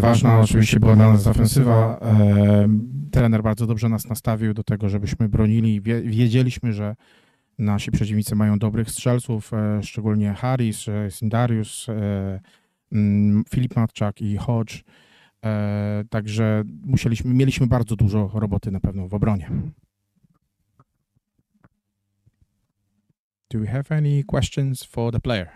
Ważna oczywiście była dla nas defensywa. Trener bardzo dobrze nas nastawił do tego, żebyśmy bronili. Wiedzieliśmy, że nasi przeciwnicy mają dobrych strzelców, szczególnie Harris, Sindarius, Filip Matczak i Hodge. Także mieliśmy bardzo dużo roboty na pewno w obronie. Do we have any questions for the player?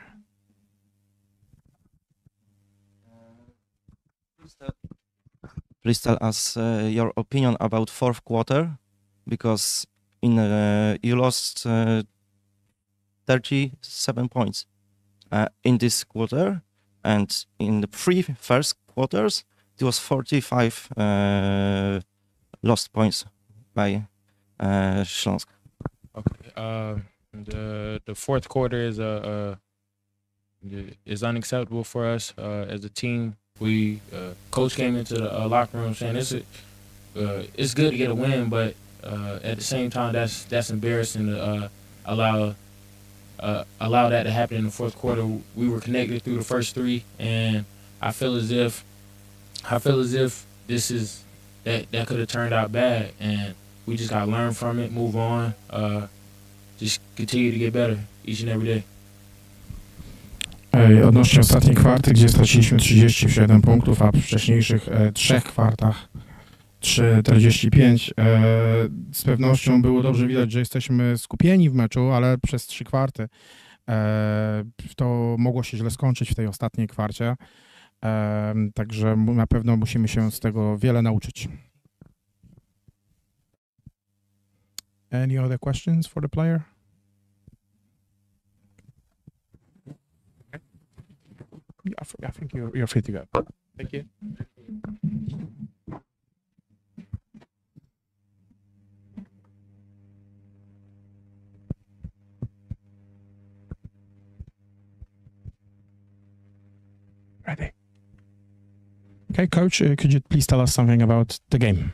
Please tell us your opinion about fourth quarter, because you lost 37 points in this quarter, and in the first quarters it was 45 lost points by Śląsk. Okay. The fourth quarter is unacceptable for us as a team. We coach came into the locker room saying it's good to get a win, but at the same time that's embarrassing to allow that to happen in the fourth quarter. We were connected through the first three, and I feel as if this is that could have turned out bad, and we just got to learn from it, move on, just continue to get better each and every day. Odnośnie ostatniej kwarty, gdzie straciliśmy 37 punktów, a w wcześniejszych 3 kwartach 45, z pewnością było dobrze widać, że jesteśmy skupieni w meczu, ale przez 3 kwarty to mogło się źle skończyć w tej ostatniej kwarcie, także na pewno musimy się z tego wiele nauczyć. Any other questions for the player? I think you're free to go. Thank you. Ready. Okay, coach, could you please tell us something about the game?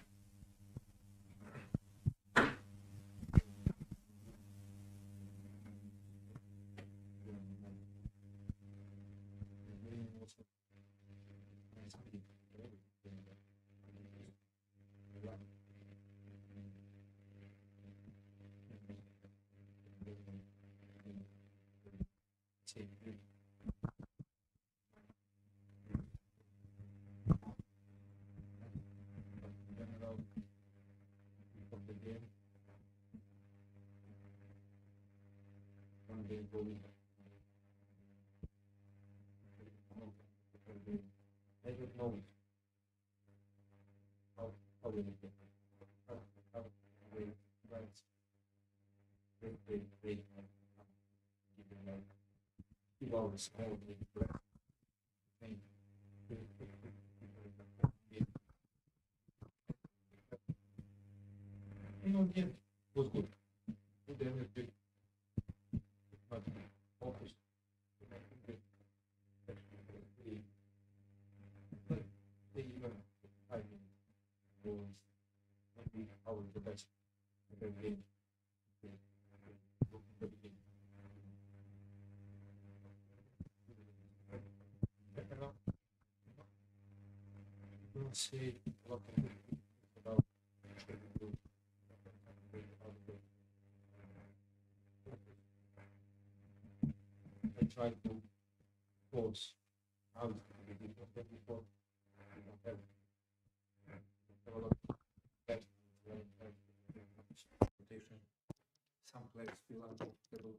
Some players feel uncomfortable.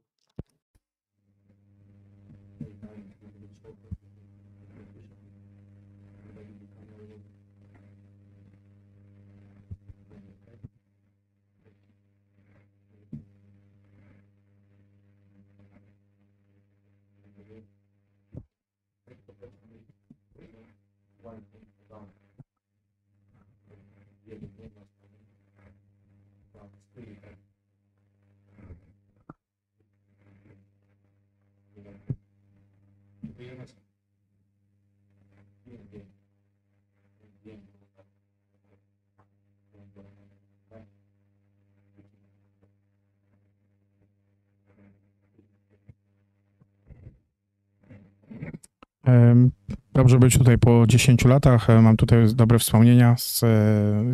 Dobrze być tutaj po 10 latach. Mam tutaj dobre wspomnienia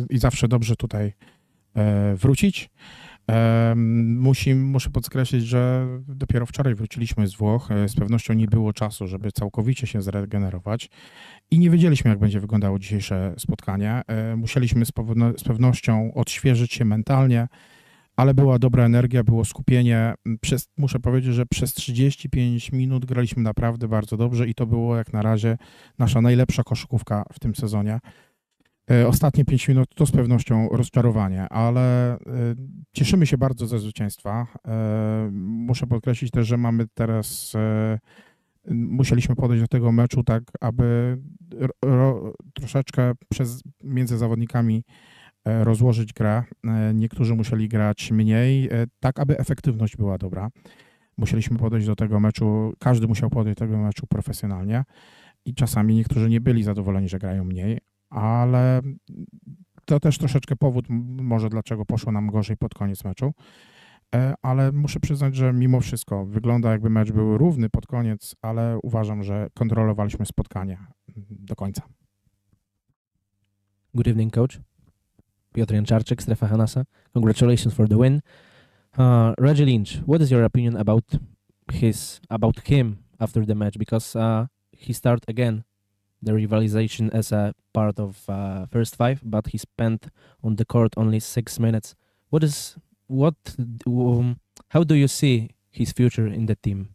i zawsze dobrze tutaj wrócić. Muszę podkreślić, że dopiero wczoraj wróciliśmy z Włoch. Z pewnością nie było czasu, żeby całkowicie się zregenerować i nie wiedzieliśmy, jak będzie wyglądało dzisiejsze spotkanie. Musieliśmy z pewnością odświeżyć się mentalnie, ale była dobra energia, było skupienie. Muszę powiedzieć, że przez 35 minut graliśmy naprawdę bardzo dobrze i to było jak na razie nasza najlepsza koszykówka w tym sezonie. Ostatnie 5 minut to z pewnością rozczarowanie, ale cieszymy się bardzo ze zwycięstwa. Muszę podkreślić też, że mamy teraz, musieliśmy podejść do tego meczu tak, aby troszeczkę między zawodnikami rozłożyć grę. Niektórzy musieli grać mniej, tak aby efektywność była dobra. Musieliśmy podejść do tego meczu, każdy musiał podejść do tego meczu profesjonalnie i czasami niektórzy nie byli zadowoleni, że grają mniej, ale to też troszeczkę powód może dlaczego poszło nam gorzej pod koniec meczu, ale muszę przyznać, że mimo wszystko wygląda jakby mecz był równy pod koniec, ale uważam, że kontrolowaliśmy spotkanie do końca. Good evening, coach. Piotr Janczarczyk, Strefa Hanasa. Congratulations for the win. Reggie Lynch, what is your opinion about him after the match? Because he started again the rivalization as a part of first five, but he spent on the court only 6 minutes. How do you see his future in the team?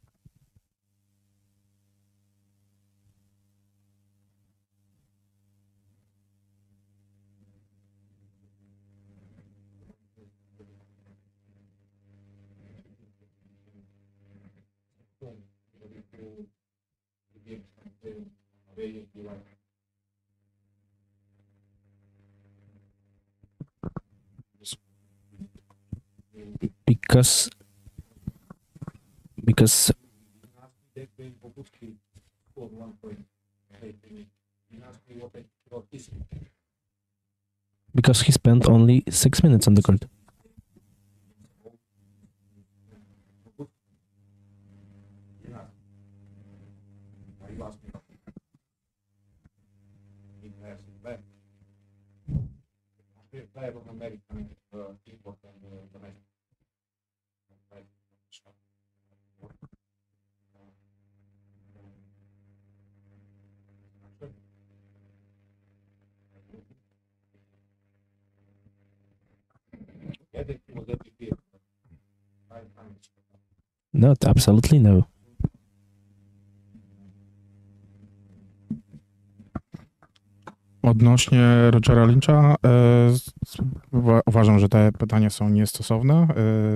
Because he spent only 6 minutes on the court. Not absolutely no. Odnośnie Rogera Lyncha, uważam, że te pytania są niestosowne.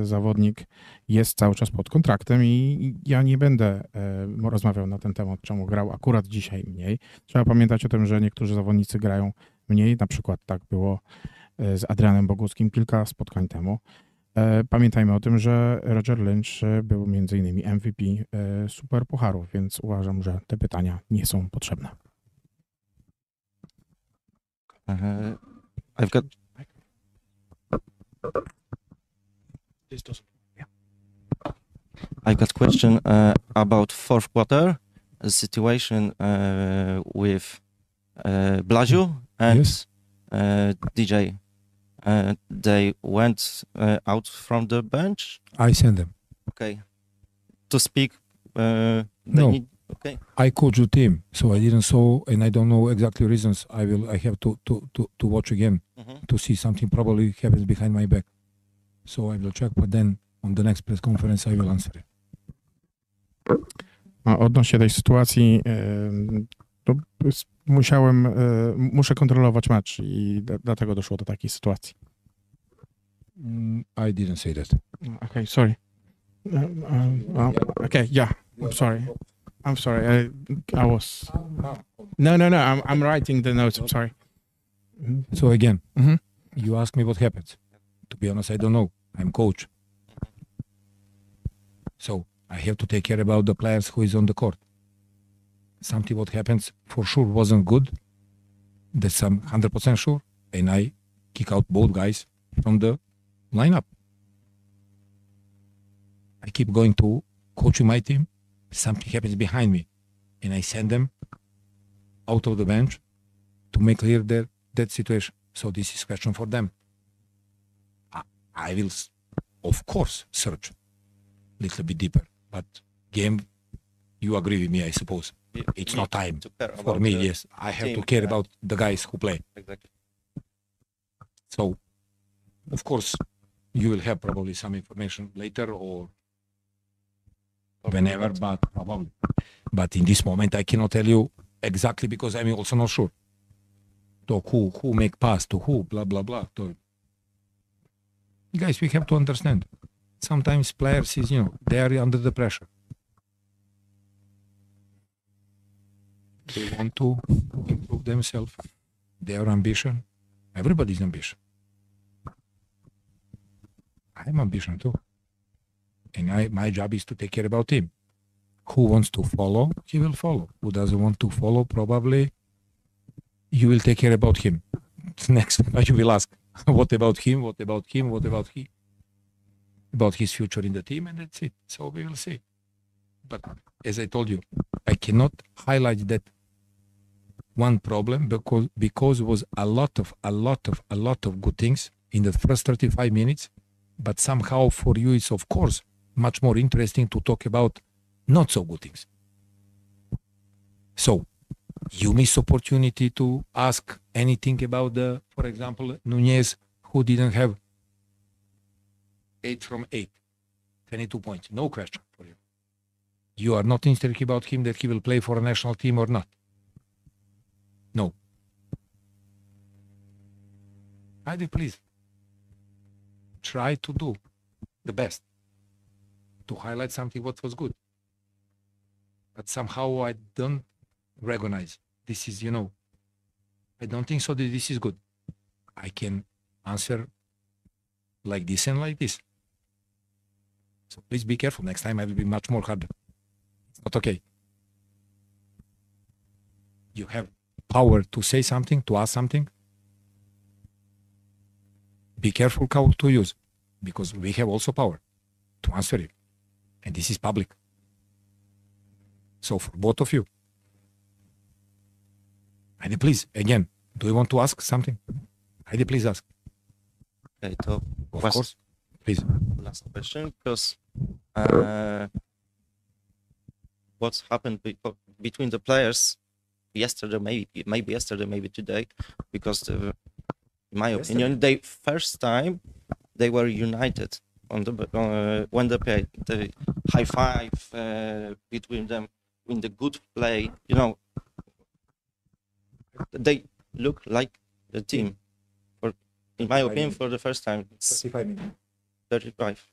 Zawodnik jest cały czas pod kontraktem i ja nie będę rozmawiał na ten temat, czemu grał akurat dzisiaj mniej. Trzeba pamiętać o tym, że niektórzy zawodnicy grają mniej, na przykład tak było z Adrianem Boguckim kilka spotkań temu. Pamiętajmy o tym, że Roger Lynch był m.in. MVP Super Pucharów, więc uważam, że te pytania nie są potrzebne. I've got question about fourth quarter, the situation with Blaziu and Yes. DJ. They went out from the bench. I send them. Okay. To speak. No. Okay. I coach the team, so I didn't saw, and I don't know exactly reasons. I have to watch again to see something probably happens behind my back. So I will check, but then on the next press conference I will answer it. Odnośnie tej sytuacji, to muszę kontrolować mecz i dlatego doszło do takiej sytuacji. I didn't say that. Okay, sorry. Okay, yeah, I'm sorry. I was. No. I'm writing the notes. I'm sorry. So again, you ask me what happens. To be honest, I don't know. I'm coach. So I have to take care about the players who is on the court. Something what happens for sure wasn't good. That's I'm 100% sure. And I kick out both guys from the lineup. I keep going to coaching my team. Something happens behind me. And I send them out of the bench to make clear that situation. So this is question for them. I will, of course, search a little bit deeper. But game, you agree with me, I suppose. It's not time for me. Yes, I have to care about the guys who play. Exactly. So, of course, you will have probably some information later or whenever, but probably. But in this moment, I cannot tell you exactly because I'm also not sure. To who make pass to who, blah blah blah. Guys, we have to understand. Sometimes players is, they are under the pressure. They want to improve themselves. Their ambition. Everybody's ambition. I have ambition too. And my job is to take care about him. Who wants to follow, he will follow. Who doesn't want to follow, probably you will take care about him. Next, you will ask, what about him? What about him? What about he? About his future in the team, and that's it. So we will see. But as I told you, I cannot highlight that one problem because was a lot of good things in the first 35 minutes. But somehow for you, it's of course much more interesting to talk about not so good things. So you miss opportunity to ask anything about for example, Nunez, who didn't have 8 from 8, 22 points. No question for you. You are not interested about him that he will play for a national team or not. No. Heidi, please. Try to do the best to highlight something what was good. But somehow I don't recognize this is, I don't think so that this is good. I can answer like this and like this. So please be careful. Next time I will be much more harder. It's not okay. You have power to say something, to ask something. Be careful how to use, because we have also power to answer it. And this is public. So for both of you, Heidi, please, again, do you want to ask something? Heidi, please ask. Okay, so Of course, please. last question, because what's happened between the players yesterday, maybe yesterday, maybe today, because in my opinion, they first time they were united on the when they played, the high five between them in the good play, they look like the team. In my opinion, for the first time, it's 35 minutes. 35.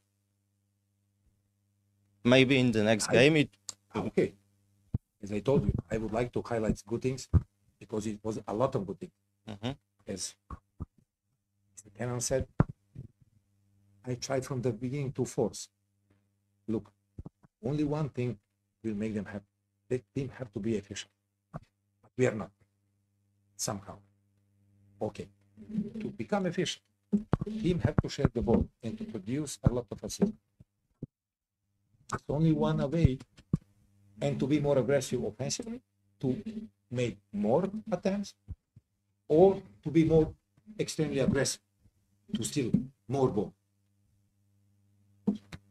Maybe in the next game it. Okay. As I told you, I would like to highlight good things because it was a lot of good things. As Mr. Cannon said, I tried from the beginning to force. Look, only one thing will make them happy. The team have to be efficient. But we are not. Somehow. Okay. To become efficient, team have to share the ball and to produce a lot of assists. It's only one way, and to be more aggressive offensively, to make more attempts, or to be more extremely aggressive, to steal more ball.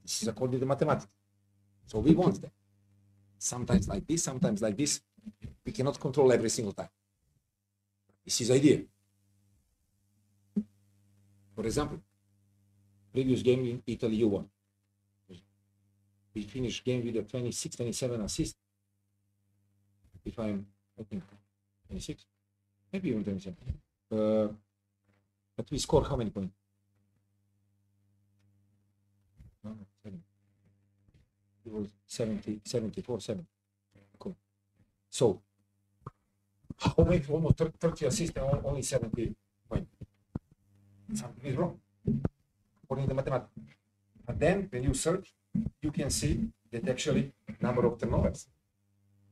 This is according to mathematics. So we want that. Sometimes like this, sometimes like this. We cannot control every single time. This is idea. For example, previous game in Italy, you won. We finished game with a 26, 27 assist. If I think 26, maybe even 27. But we scored how many points? No, 7. It was 70, 74, 7. Cool. So, how many, almost 30 assists and only 70 points? Something is wrong, according to mathematics. And then when you search, you can see that actually number of turnovers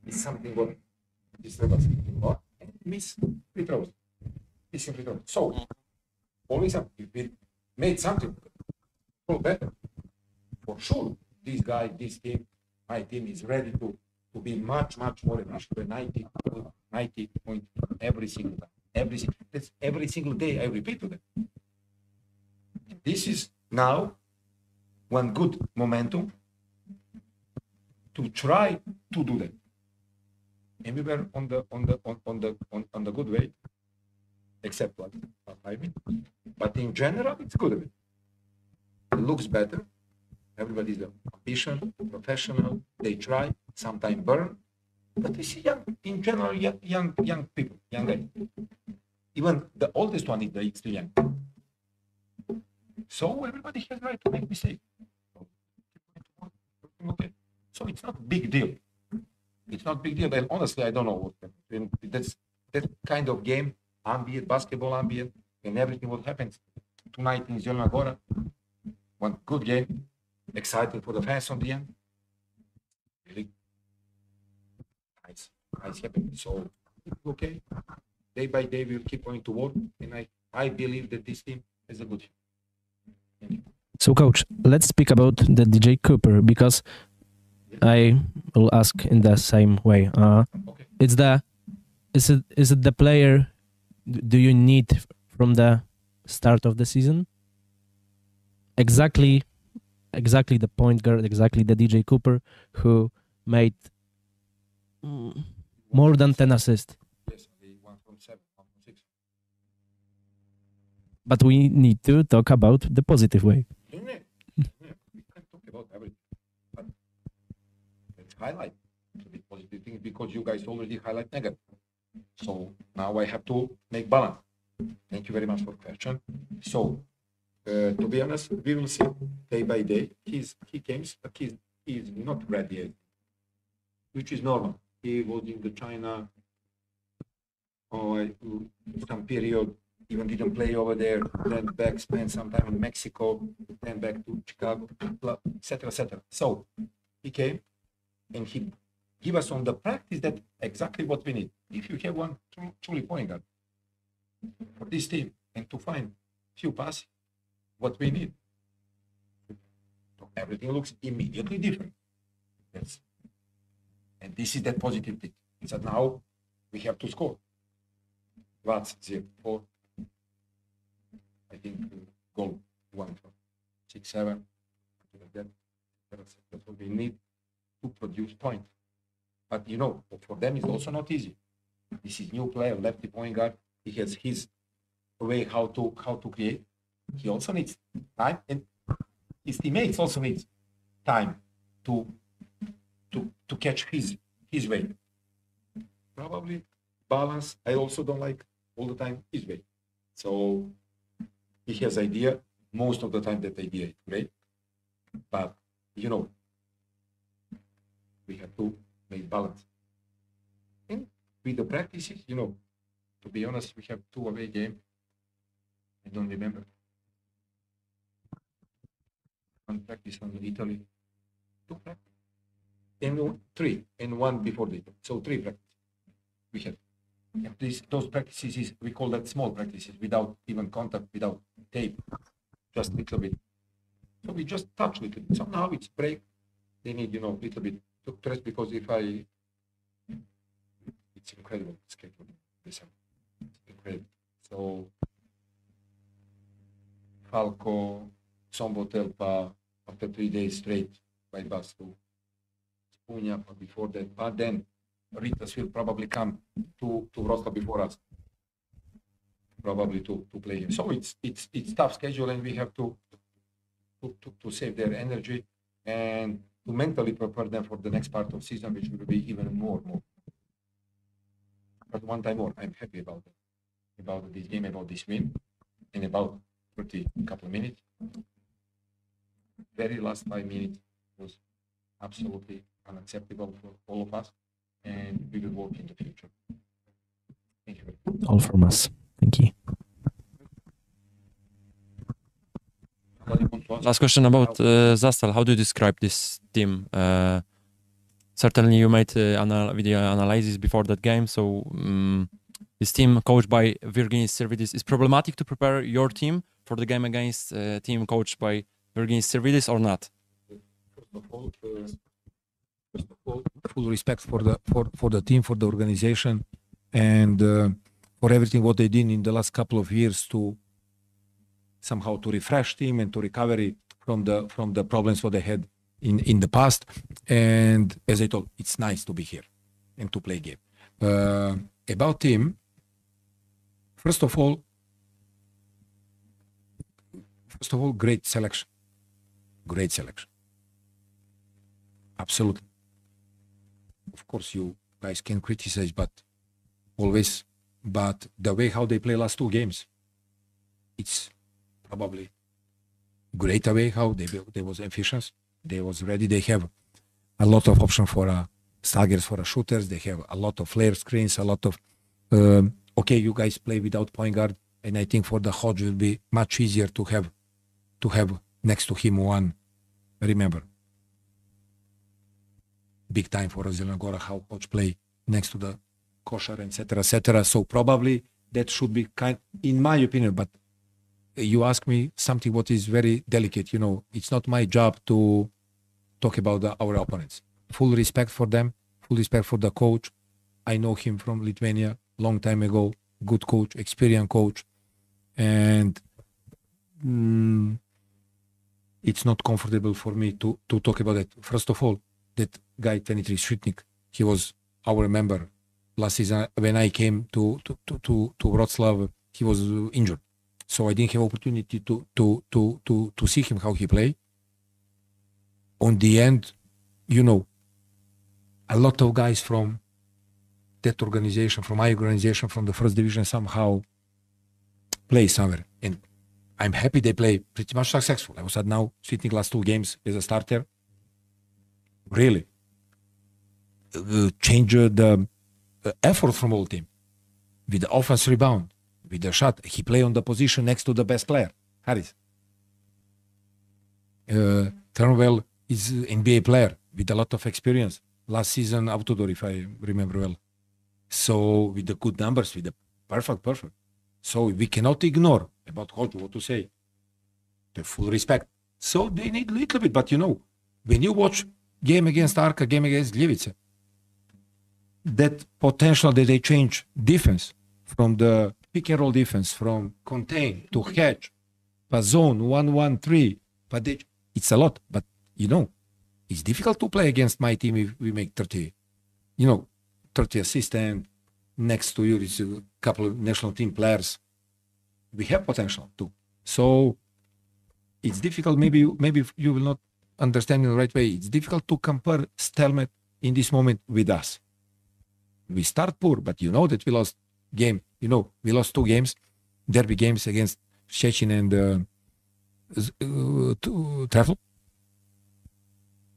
is something what is or miss free throws. Missing free throws. So always if we made something better, for sure this guy, this team, my team is ready to be much more efficient. The 90 90 points every single time. Every single day I repeat to them. This is now one good momentum to try to do that. And we were on the good way, except what I mean. But in general, it's good. It looks better. Everybody's ambition, professional. They try, sometimes burn. But we see in general, young people, young guys. Even the oldest one is still young. So everybody has right to make mistakes. Okay. So it's not a big deal. It's not a big deal. And honestly, I don't know what that's that kind of game, ambient, basketball ambient, and everything what happens tonight in Zielona Góra. One good game, exciting for the fans on the end. Really nice happening. So okay, day by day we'll keep going to work, and I believe that this team is a good team. So, coach, let's speak about the DJ Cooper, because I will ask in the same way. Okay. Is it the player do you need from the start of the season? Exactly the point guard, exactly the DJ Cooper who made more than 10 assists. Yes, 1 from 7, 1 from 6. But we need to talk about the positive way. We can talk about everything, but let's highlight the positive things because you guys already highlight negative. So now I have to make balance. Thank you very much for the question. So to be honest, we will see day by day. He came, but he's not ready yet, which is normal. He was in the China some period, even didn't play over there, then back, spent some time in Mexico, then back to Chicago, etc., etc. So he came and he gave us on the practice that exactly what we need. If you have one truly point guard for this team and to find few passes, what we need. So everything looks immediately different. And this is that positive thing. So now we have to score. What's 0-4? I think goal 1 from 6-7. Like that. That's what we need to produce points. But you know, for them it's also not easy. This is new player, lefty point guard. He has his way how to create. He also needs time, and his teammates also needs time to catch his way. Probably balance. I also don't like all the time his way. So he has idea. Most of the time that idea is great. But you know, we have to make balance. And with the practices, you know, to be honest, we have 2 away games. I don't remember. One practice on Italy, 2 practice, and 3, and 1 before the so 3 practices we had. And those practices is, we call that small practices, without even contact, without tape, just a little bit. So we just touch a little bit. So now it's break. They need, you know, a little bit to press because it's incredible schedule. It's incredible. So Falco, Sombotelpa, after 3 days straight by bus to Spunja, but before that, but then Ritas will probably come to Wrocław before us, probably to play him. So it's tough schedule, and we have to save their energy and to mentally prepare them for the next part of season, which will be even more. But one time more, I'm happy about this game, about this win, and about 30 couple of minutes. Very last 5 minutes was absolutely unacceptable for all of us, and we will work in the future. Thank you. All from us. Thank you. Last question about Zastal. How do you describe this team? Certainly, you made video analysis before that game. So, this team, coached by Virginis Servidis, is problematic to prepare your team for the game against team coached by Virginis Servidis or not? First of all, full respect for the team, for the organization. and for everything what they did in the last couple of years to somehow to refresh team and to recovery from the problems what they had in the past. And as I told, it's nice to be here and to play game. About team, first of all, great selection. Great selection. Absolutely. Of course, you guys can criticize, but the way how they play last two games, it's probably great away how they was efficient. They was ready. They have a lot of options for staggers for shooters. They have a lot of flare screens, a lot of okay, you guys play without point guard, and I think for the Hodge will be much easier to have next to him one. Remember, big time for Zielona Góra how Hodge play next to the kosher, etc., etc. So probably that should be in my opinion. But you ask me something what is very delicate. You know, it's not my job to talk about our opponents. Full respect for them. Full respect for the coach. I know him from Lithuania long time ago. Good coach, experienced coach, and it's not comfortable for me to talk about it. First of all, that guy 23 Shritnik, he was our member last season. When I came to Wrocław, he was injured, so I didn't have opportunity to see him how he play. On the end, you know, a lot of guys from that organization, from my organization, from the first division somehow play somewhere, and I'm happy they play pretty much successful. I was at now sitting last two games as a starter. Really change the effort from all team with the offense rebound, with the shot. He play on the position next to the best player, Harris. Turnwell is an NBA player with a lot of experience. Last season outdoor, if I remember well. So with the good numbers, with the perfect. So we cannot ignore about Hodge, what to say. The full respect. So they need a little bit, but you know, when you watch game against Arka, game against Gliwice, that potential that they change defense from the pick and roll defense, from contain to hedge, but zone 1-1-3, but it's a lot. But you know, it's difficult to play against my team if we make 30, you know, 30 assists, and next to you is a couple of national team players. We have potential too. So it's difficult. Maybe you will not understand in the right way. It's difficult to compare Stelmet in this moment with us. We start poor, but you know that we lost game. You know, we lost two games, derby games against Szczecin and Trefl.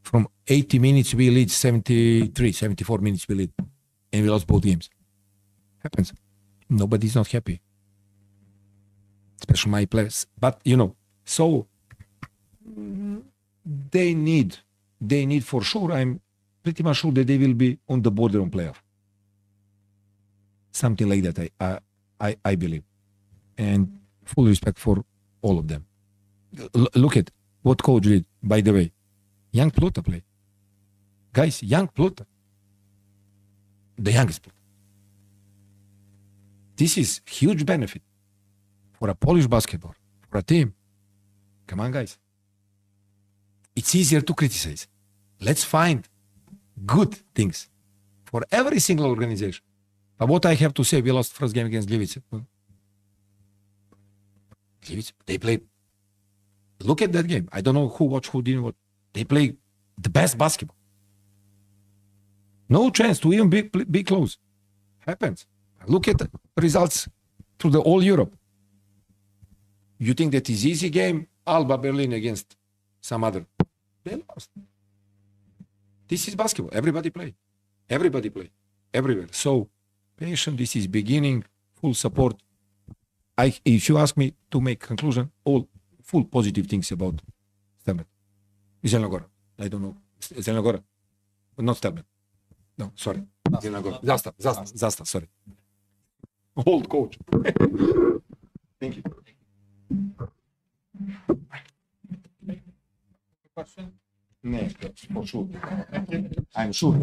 From 80 minutes we lead 74 minutes we lead, and we lost both games. Happens. Nobody's not happy, especially my players. But you know, so they need for sure. I'm pretty much sure that they will be on the border on playoff. Something like that, I believe, and full respect for all of them. Look at what coach did, by the way. Young Pluta play. Guys, young Pluta. The youngest Pluta. This is huge benefit for a Polish basketball, for a team. Come on, guys. It's easier to criticize. Let's find good things for every single organization. But what I have to say, we lost first game against Gliwice. They played. Look at that game. I don't know who watched, who didn't watch. They play the best basketball. No chance to even be close. Happens. Look at the results through the all Europe. You think that is easy game? Alba Berlin against some other. They lost. This is basketball. Everybody play. Everybody play. Everywhere. So patient. This is beginning. Full support. If you ask me to make conclusion, all full positive things about Stelmet. Zielona Góra. I don't know. Zielona Góra. Not Stelmet. No, sorry. Zielona Góra. Zastal, sorry. Old coach. Thank you. Question? No, for sure. I'm sure.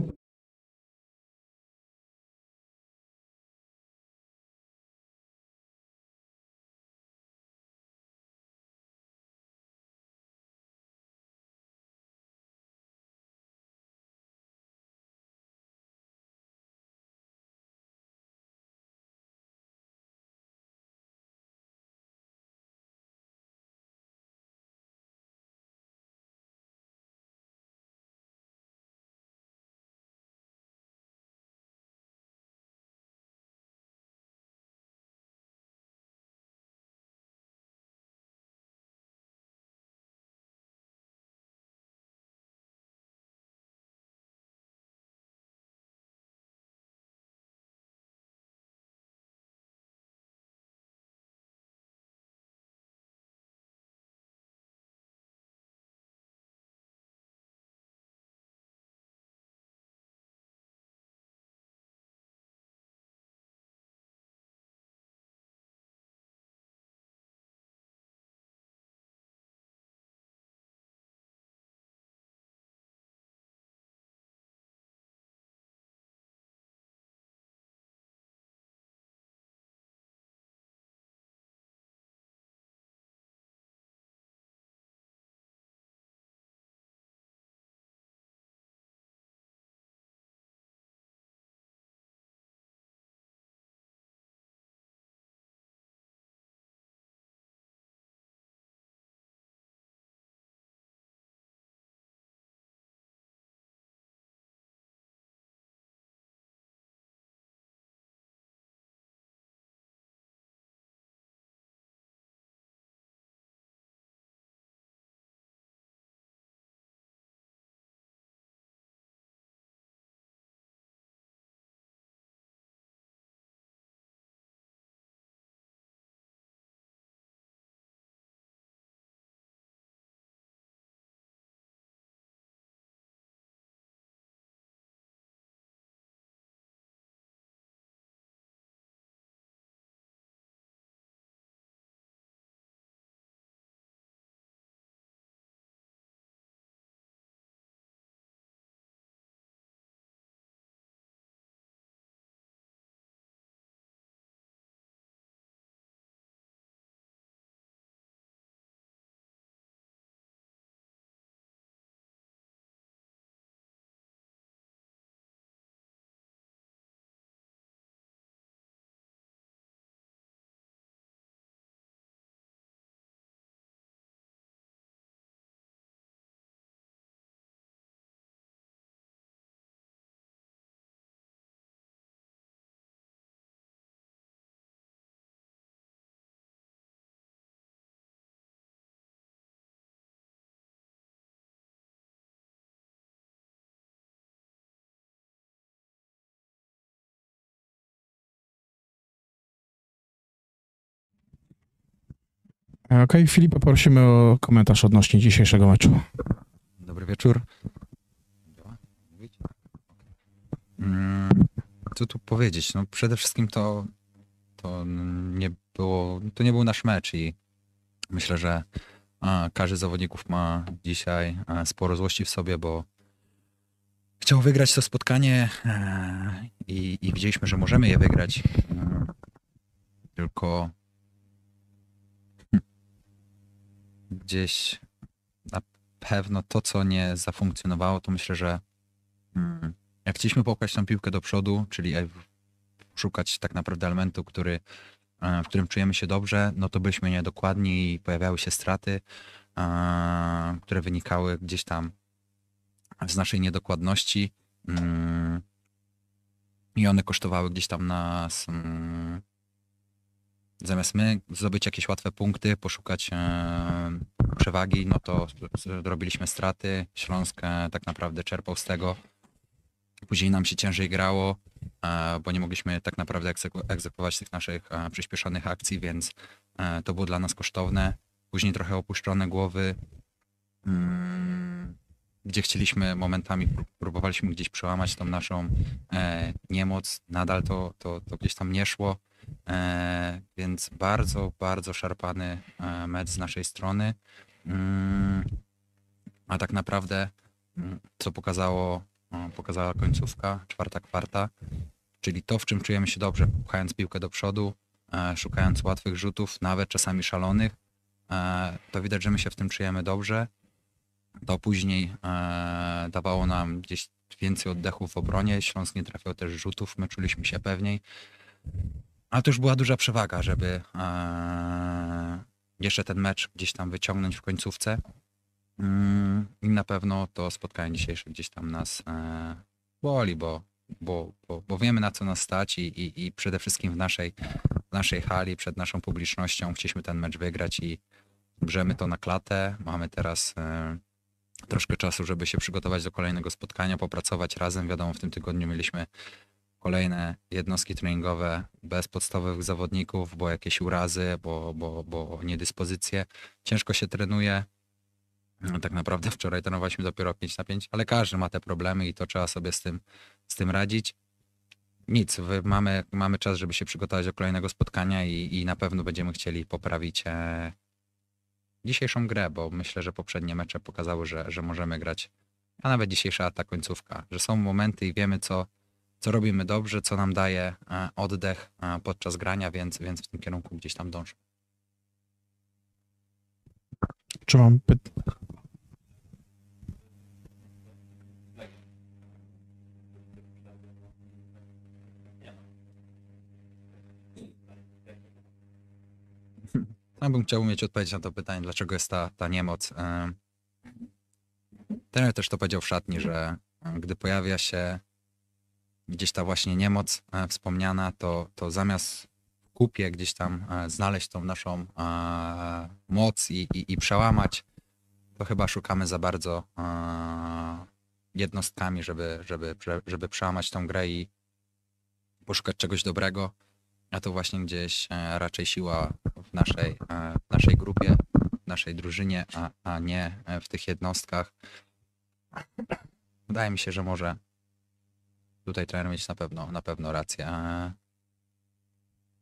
Okej, Filipa, prosimy o komentarz odnośnie dzisiejszego meczu. Dobry wieczór. Co tu powiedzieć? No przede wszystkim to nie był nasz mecz i myślę, że każdy z zawodników ma dzisiaj sporo złości w sobie, bo chciał wygrać to spotkanie i widzieliśmy, że możemy je wygrać. Tylko gdzieś na pewno to, co nie zafunkcjonowało, to myślę, że jak chcieliśmy popchać tą piłkę do przodu, czyli szukać tak naprawdę elementu, w którym czujemy się dobrze, no to byliśmy niedokładni i pojawiały się straty, które wynikały gdzieś tam z naszej niedokładności i one kosztowały gdzieś tam nas. Zamiast my zdobyć jakieś łatwe punkty, poszukać przewagi, no to robiliśmy straty. Śląsk tak naprawdę czerpał z tego. Później nam się ciężej grało, bo nie mogliśmy tak naprawdę egzekwować tych naszych przyspieszonych akcji, więc to było dla nas kosztowne. Później trochę opuszczone głowy, gdzie chcieliśmy momentami, próbowaliśmy gdzieś przełamać tą naszą niemoc. Nadal to gdzieś tam nie szło, więc bardzo, bardzo szarpany mecz z naszej strony. A tak naprawdę, co pokazała końcówka, czwarta kwarta, czyli to, w czym czujemy się dobrze, pchając piłkę do przodu, szukając łatwych rzutów, nawet czasami szalonych, to widać, że my się w tym czujemy dobrze. To później dawało nam gdzieś więcej oddechów w obronie, Śląsk nie trafiał też rzutów, my czuliśmy się pewniej, ale to już była duża przewaga, żeby jeszcze ten mecz gdzieś tam wyciągnąć w końcówce. I na pewno to spotkanie dzisiejsze gdzieś tam nas boli, bo wiemy, na co nas stać i przede wszystkim w naszej hali, przed naszą publicznością chcieliśmy ten mecz wygrać i brzemy to na klatę. Mamy teraz troszkę czasu, żeby się przygotować do kolejnego spotkania, popracować razem. Wiadomo, w tym tygodniu mieliśmy kolejne jednostki treningowe bez podstawowych zawodników, bo jakieś urazy, bo niedyspozycje. Ciężko się trenuje. Tak naprawdę wczoraj trenowaliśmy dopiero 5-5, ale każdy ma te problemy i to trzeba sobie z tym radzić. Nic, mamy czas, żeby się przygotować do kolejnego spotkania i na pewno będziemy chcieli poprawić dzisiejszą grę, bo myślę, że poprzednie mecze pokazały, że możemy grać, a nawet dzisiejsza ta końcówka, że są momenty i wiemy, co robimy dobrze, co nam daje oddech podczas grania, więc w tym kierunku gdzieś tam dążę. Czy mam Sam bym chciał umieć odpowiedzieć na to pytanie, dlaczego jest ta niemoc. Trener też to powiedział w szatni, że gdy pojawia się gdzieś ta właśnie niemoc wspomniana, to zamiast w kupie gdzieś tam znaleźć tą naszą moc i przełamać, to chyba szukamy za bardzo jednostkami, żeby przełamać tą grę i poszukać czegoś dobrego. A to właśnie gdzieś raczej siła w naszej grupie, w naszej drużynie, a nie w tych jednostkach. Wydaje mi się, że może tutaj trener mieć na pewno rację.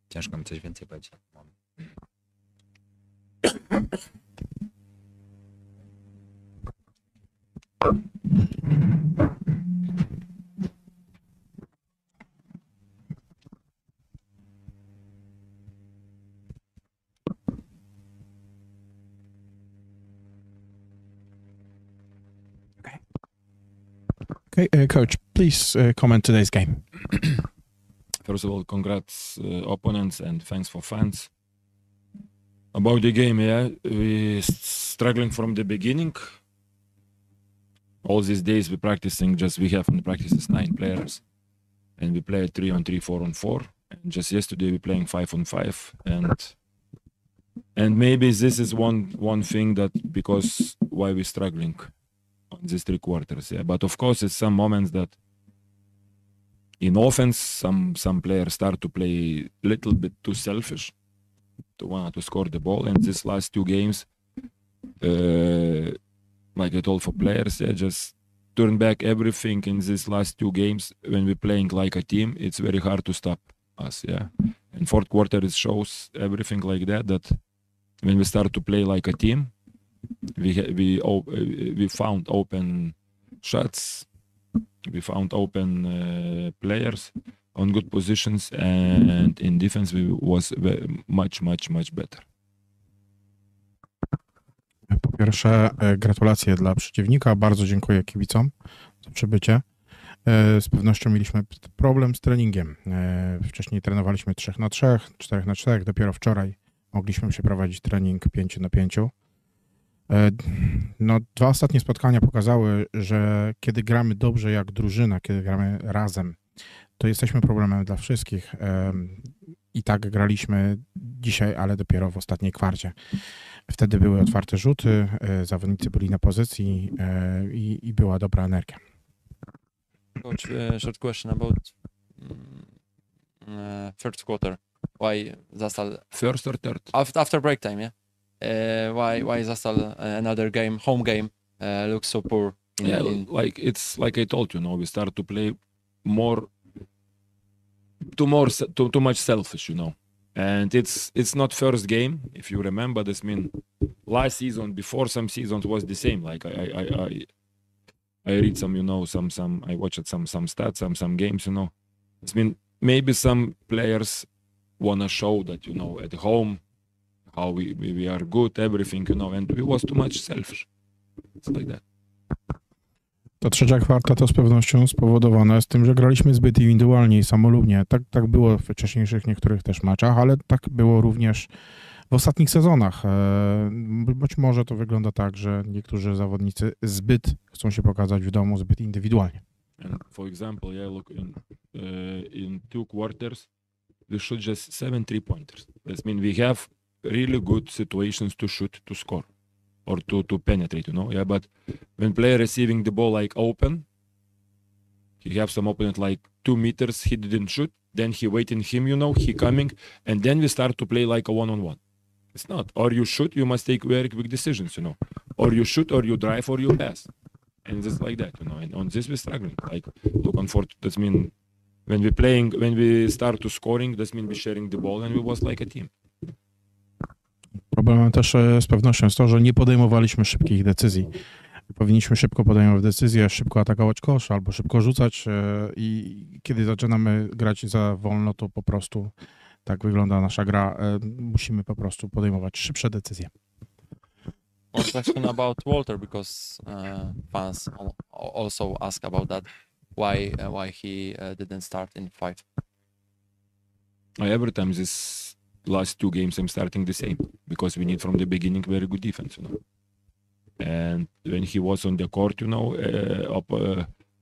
Ciężko mi coś więcej powiedzieć. Okay, coach, please comment today's game. First of all, congrats opponents and thanks for fans. About the game, yeah, we struggling from the beginning. All these days we practicing, we have in the practices 9 players, and we play 3-on-3, 4-on-4. And just yesterday we playing 5-on-5, and maybe this is one thing that because why we struggling on these 3 quarters, yeah. But of course, it's some moments that in offense, some players start to play a little bit too selfish. to score the ball. And these last 2 games, like I told for players, yeah, just turn back everything in these last 2 games. When we're playing like a team, it's very hard to stop us. Yeah, in fourth quarter it shows everything like that. That when we start to play like a team, we found open shots, we found open players on good positions, and in defense we was much better. Po pierwsze, gratulacje dla przeciwnika. Bardzo dziękuję kibicom za przybycie. Z pewnością mieliśmy problem z treningiem. Wcześniej trenowaliśmy 3-3, 4-4. Dopiero wczoraj mogliśmy przeprowadzić trening 5-5. No, 2 ostatnie spotkania pokazały, że kiedy gramy dobrze jak drużyna, kiedy gramy razem, to jesteśmy problemem dla wszystkich. I tak graliśmy dzisiaj, ale dopiero w ostatniej kwarcie. Wtedy były otwarte rzuty, zawodnicy byli na pozycji i była dobra energia. Coach, short question about first quarter. Why Zastal? First or third? After break time, yeah. Why Zastal another game, home game, looks so poor? Like it's like I told you, we start to play too much selfish, and it's not first game. If you remember, this last season, before some seasons was the same. Like I read some, I watched some stats, some games, maybe some players wanna show that, at home, how we are good, everything, and we was too much selfish. It's like that. Ta trzecia kwarta to z pewnością spowodowane z tym, że graliśmy zbyt indywidualnie i samolubnie. Tak było w wcześniejszych niektórych też meczach, ale tak było również w ostatnich sezonach. Być może to wygląda tak, że niektórzy zawodnicy zbyt chcą się pokazać w domu, zbyt indywidualnie. And for example, look, in 2 quarters, we shoot just 7 3-pointers. That means we have really good situations to shoot, to score, or to penetrate, but when player receiving the ball like open, he have some opponent like 2 meters, he didn't shoot, then he waiting him, he coming, and then we start to play like a one-on-one. It's not. Or you shoot, you must take very quick decisions, Or you shoot, or you drive, or you pass. And it's like that, And on this we're struggling. Like, look, unfortunately, that mean when we start to scoring, that mean we're sharing the ball, and we was like a team. Problemem też z pewnością jest to, że nie podejmowaliśmy szybkich decyzji. Powinniśmy szybko podejmować decyzje, szybko atakować kosz albo szybko rzucać i kiedy zaczynamy grać za wolno, to po prostu tak wygląda nasza gra. Musimy po prostu podejmować szybsze decyzje. One question about Walter, because fans also ask about that. Why he didn't start in 5? Every time this last 2 games I'm starting the same, because we need from the beginning very good defense, And when he was on the court,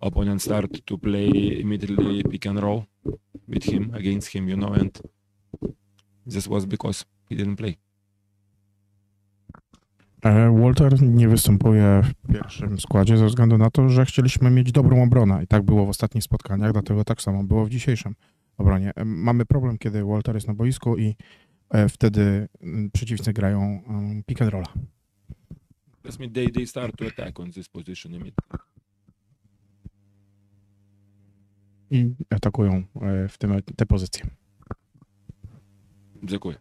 opponent start to play immediately pick and roll with him, against him, and this was because he didn't play. Walter nie występuje w pierwszym składzie ze względu na to, że chcieliśmy mieć dobrą obronę i tak było w ostatnich spotkaniach, dlatego tak samo było w dzisiejszym obronie. Mamy problem, kiedy Walter jest na boisku i wtedy przeciwnicy grają pick and rolla. That means they start to attack on this position immediately. I atakują w te pozycje. Dziękuję.